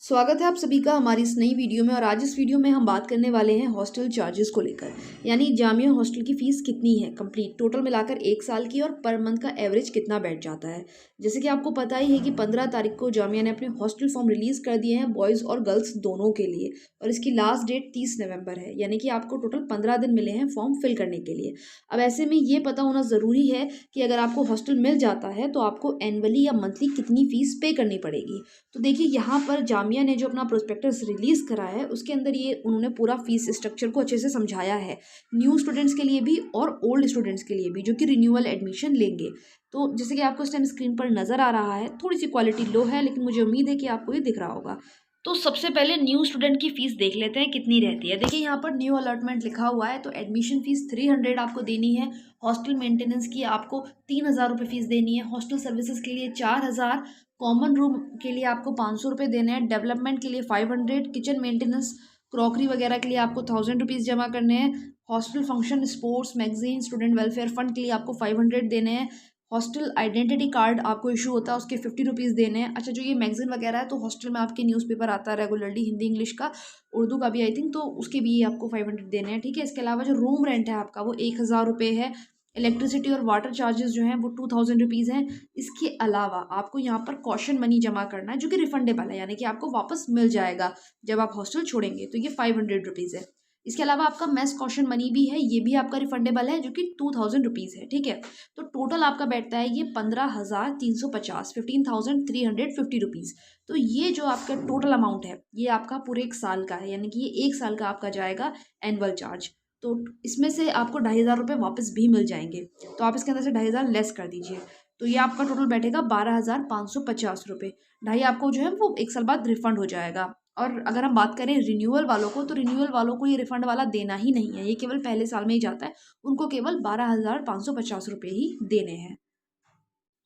स्वागत है आप सभी का हमारी इस नई वीडियो में। और आज इस वीडियो में हम बात करने वाले हैं हॉस्टल चार्जेस को लेकर, यानी जामिया हॉस्टल की फ़ीस कितनी है कंप्लीट टोटल मिलाकर 1 साल की, और पर मंथ का एवरेज कितना बैठ जाता है। जैसे कि आपको पता ही है कि 15 तारीख को जामिया ने अपने हॉस्टल फॉर्म रिलीज़ कर दिए हैं बॉयज़ और गर्ल्स दोनों के लिए, और इसकी लास्ट डेट 30 नवंबर है, यानी कि आपको टोटल 15 दिन मिले हैं फॉर्म फिल करने के लिए। अब ऐसे में ये पता होना ज़रूरी है कि अगर आपको हॉस्टल मिल जाता है तो आपको एनुअली या मंथली कितनी फ़ीस पे करनी पड़ेगी। तो देखिए यहाँ पर जामिया ने जो अपना प्रोस्पेक्टस रिलीज़ करा है उसके अंदर ये उन्होंने पूरा फीस स्ट्रक्चर को अच्छे से समझाया है, न्यू स्टूडेंट्स के लिए भी और ओल्ड स्टूडेंट्स के लिए भी जो कि रिन्यूअल एडमिशन लेंगे। तो जैसे कि आपको इस टाइम स्क्रीन पर नज़र आ रहा है, थोड़ी सी क्वालिटी लो है लेकिन मुझे उम्मीद है कि आपको ये दिख रहा होगा। तो सबसे पहले न्यू स्टूडेंट की फ़ीस देख लेते हैं कितनी रहती है। देखिए यहाँ पर न्यू अलॉटमेंट लिखा हुआ है, तो एडमिशन फ़ीस 300 आपको देनी है। हॉस्टल मेंटेनेंस की आपको 3000 रुपये फ़ीस देनी है। हॉस्टल सर्विसेज के लिए 4000, कॉमन रूम के लिए आपको 500 रुपये देने हैं, डेवलपमेंट के लिए 500, किचन मेंटेनेंस क्रॉकरी वगैरह के लिए आपको 1000 रुपीज़ जमा करने हैं। Hostel function, sports, magazine, student welfare fund के लिए आपको 500 देने हैं। हॉस्टल आइडेंटिटी कार्ड आपको इशू होता है, उसके 50 रुपीज़ देने हैं। अच्छा, जो ये मैगजीन वगैरह है तो हॉस्टल में आपके न्यूज़पेपर आता है रेगुलरली, हिंदी इंग्लिश का, उर्दू का भी आई थिंक, तो उसके भी आपको 500 देने हैं। ठीक है, इसके अलावा जो रूम रेंट है आपका वो 1000 रुपये है। इलेक्ट्रिसिटी और वाटर चार्जेस जो हैं वो 2000 रुपीज़ हैं। इसके अलावा आपको यहाँ पर कॉशन मनी जमा करना है जो कि रिफंडेबल है, यानी कि आपको वापस मिल जाएगा जब आप हॉस्टल छोड़ेंगे, तो ये 500 रुपीज़ है। इसके अलावा आपका मेस कॉशन मनी भी है, ये भी आपका रिफंडेबल है जो कि 2000 रुपीज़ है। ठीक है, तो टोटल आपका बैठता है ये 15,350, 15,350 रुपीज़। तो ये जो आपका टोटल अमाउंट है ये आपका पूरे 1 साल का है, यानी कि ये 1 साल का आपका जाएगा एनुअल चार्ज। तो इसमें से आपको 2500 रुपये वापस भी मिल जाएंगे, तो आप इसके अंदर से 2500 लेस कर दीजिए, तो ये आपका टोटल बैठेगा 12,550 रुपये। ढाई आपको जो है वो 1 साल बाद रिफंड हो जाएगा। और अगर हम बात करें रिन्यूअल वालों को, तो रिन्यूअल वालों को ये रिफंड वाला देना ही नहीं है, ये केवल पहले साल में ही जाता है, उनको केवल 12,550 रुपये ही देने हैं।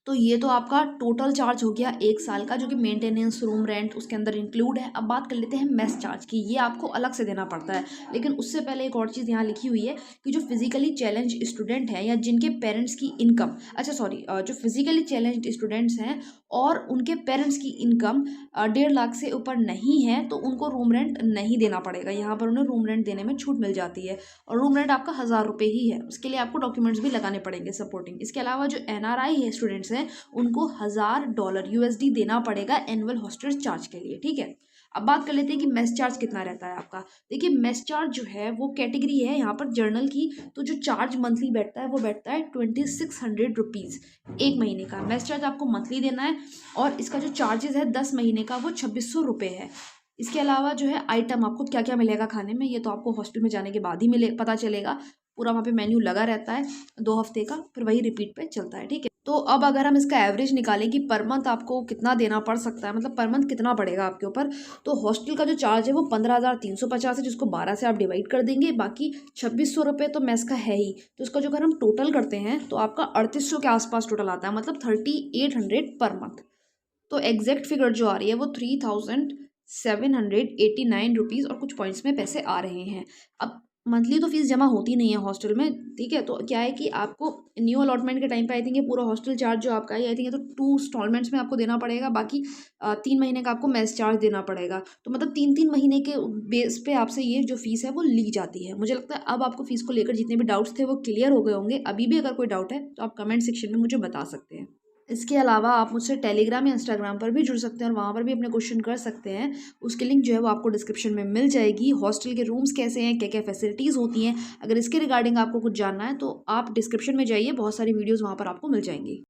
तो ये तो आपका टोटल चार्ज हो गया 1 साल का, जो कि मेंटेनेंस, रूम रेंट उसके अंदर इंक्लूड है। अब बात कर लेते हैं मेस चार्ज की, ये आपको अलग से देना पड़ता है। लेकिन उससे पहले एक और चीज़ यहाँ लिखी हुई है कि जो फिजिकली चैलेंज स्टूडेंट हैं या जिनके पेरेंट्स की इनकम, अच्छा सॉरी, जो फिजिकली चैलेंज स्टूडेंट्स हैं और उनके पेरेंट्स की इनकम 1.5 लाख से ऊपर नहीं है, तो उनको रूम रेंट नहीं देना पड़ेगा। यहाँ पर उन्हें रूम रेंट देने में छूट मिल जाती है, और रूम रेंट आपका 1000 रुपये ही है। उसके लिए आपको डॉक्यूमेंट्स भी लगाने पड़ेंगे सपोर्टिंग। इसके अलावा जो NRI है स्टूडेंट्स हैं, उनको $1000 USD देना पड़ेगा एनुअल हॉस्टल चार्ज के लिए। ठीक है, अब बात कर लेते हैं कि मेस चार्ज कितना रहता है आपका। देखिए मेस चार्ज जो है वो कैटेगरी है यहाँ पर जर्नल की, तो जो चार्ज मंथली बैठता है वो बैठता है 2600 रुपीज़ 1 महीने का। मेस चार्ज आपको मंथली देना है, और इसका जो चार्जेस है 10 महीने का वो 2600 रुपये है। इसके अलावा जो है आइटम आपको क्या क्या मिलेगा खाने में, ये तो आपको हॉस्टल में जाने के बाद ही मिले पता चलेगा। पूरा वहाँ पे मेन्यू लगा रहता है 2 हफ्ते का, फिर वही रिपीट पे चलता है। ठीक है, तो अब अगर हम इसका एवरेज निकालें कि पर मंथ आपको कितना देना पड़ सकता है, मतलब पर मंथ कितना पड़ेगा आपके ऊपर, तो हॉस्टल का जो चार्ज है वो 15,350 है, जिसको 12 से आप डिवाइड कर देंगे। बाकी 2600 रुपये तो मेस का है ही, तो इसका जो अगर हम टोटल करते हैं तो आपका 3800 के आसपास टोटल आता है, मतलब 3800 पर मंथ। तो एग्जैक्ट फिगर जो आ रही है वो 3789 रुपीज़ और कुछ पॉइंट्स में पैसे आ रहे हैं। अब मंथली तो फीस जमा होती नहीं है हॉस्टल में। ठीक है, तो क्या है कि आपको न्यू अलॉटमेंट के टाइम पे आई थिंक ये पूरा हॉस्टल चार्ज जो आपका है आई थिंक ये तो 2 इंस्टॉलमेंट्स में आपको देना पड़ेगा। बाकी 3 महीने का आपको मेस चार्ज देना पड़ेगा, तो मतलब 3-3 महीने के बेस पे आपसे ये जो फीस है वो ली जाती है। मुझे लगता है अब आपको फीस को लेकर जितने भी डाउट्स थे वो क्लियर हो गए होंगे। अभी भी अगर कोई डाउट है तो आप कमेंट सेक्शन में मुझे बता सकते हैं। इसके अलावा आप मुझसे टेलीग्राम या इंस्टाग्राम पर भी जुड़ सकते हैं और वहाँ पर भी अपने क्वेश्चन कर सकते हैं। उसकी लिंक जो है वो आपको डिस्क्रिप्शन में मिल जाएगी। हॉस्टल के रूम्स कैसे हैं, क्या क्या फैसिलिटीज़ होती हैं, अगर इसके रिगार्डिंग आपको कुछ जानना है तो आप डिस्क्रिप्शन में जाइए, बहुत सारी वीडियोज़ वहाँ पर आपको मिल जाएंगी।